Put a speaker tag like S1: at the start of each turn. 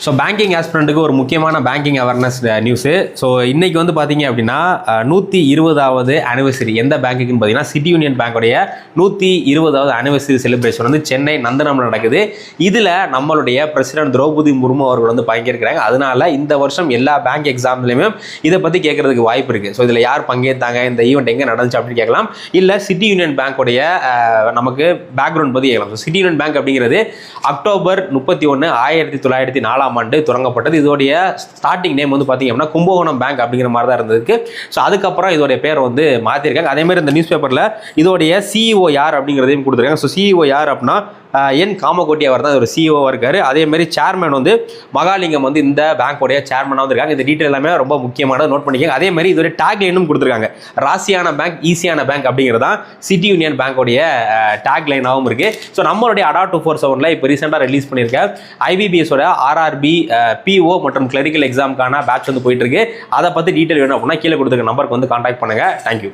S1: So banking ஆஸ்பிரண்ட்டுக்கு ஒரு முக்கியமான banking awareness news. So இன்றைக்கி வந்து பார்த்தீங்க அப்படின்னா 120வது ஆனிவர்சரி எந்த பேங்க்குன்னு பார்த்தீங்கன்னா சிட்டி யூனியன் பேங்கோடைய 120வது ஆனிவர்சரி செலிப்ரேஷன் வந்து சென்னை நந்தனம்ல நடக்குது. இதில் நம்மளுடைய பிரசிடென்ட் திரௌபதி முர்மு அவர்கள் வந்து பங்கேற்கிறாங்க. அதனால இந்த வருஷம் எல்லா பேங்க் எக்ஸாம்லையுமே இதை பற்றி கேட்கறதுக்கு வாய்ப்பு இருக்குது. ஸோ இதில் யார் பங்கேற்றாங்க, இந்த ஈவெண்ட் எங்கே நடந்துச்சு அப்படின்னு கேட்கலாம். இல்லை சிட்டி யூனியன் பேங்கோடைய நமக்கு பேக்ரவுண்ட் பற்றி கேட்கலாம். ஸோ சிட்டி யூனியன் பேங்க் அப்படிங்கிறது அக்டோபர் 31, 1904 ஆண்டு தொடங்கப்பட்டது. இதோடைய ஸ்டார்டிங் நேம் வந்து பார்த்தீங்க அப்படின்னா கும்பகோணம் பேங்க் அப்படிங்கிற மாதிரி தான் இருந்ததுக்கு. ஸோ அதுக்கப்புறம் இதோடைய பேர் வந்து மாற்றிருக்காங்க. அதே மாதிரி இந்த நியூஸ் பேப்பரில் இதோடைய சிஇஓ யார் அப்படிங்கிறதையும் கொடுத்துருக்காங்க. ஸோ சிஇஓ யார் அப்படின்னா என் காமகோட்டி அவர் தான் ஒரு சிஇஓவாக இருக்கார். அதேமாதிரி சேர்மன் வந்து மகாலிங்கம் வந்து இந்த பேங்க்கோடைய சேர்மனாக வந்துருக்காங்க. இந்த டீட்டெயில் எல்லாமே ரொம்ப முக்கியமானது, நோட் பண்ணிக்கோங்க. அதே மாதிரி இதோடைய டேக்லைனும் கொடுத்துருக்காங்க. ராசியான பேங்க், ஈஸியான பேங்க் அப்படிங்கிறது தான் சிட்டி யூனியன் பேங்கோடைய டேக்லைனாகவும் இருக்குது. ஸோ நம்மளுடைய அடா 247 இப்போ ரீசெண்டாக ரிலீஸ் பண்ணியிருக்க ஐபிபிஎஸோட ஆர்ஆர்பி பிஓ மற்றும் கிளரிக்கல் எக்ஸாமுக்கான பேட்ச் வந்து போயிட்டு இருக்கு. அதை பற்றி டீட்டெயில் வேணும் அப்படின்னா கீழே கொடுத்துருக்க நம்பருக்கு வந்து கான்டாக்ட் பண்ணுங்கள். தேங்க்யூ.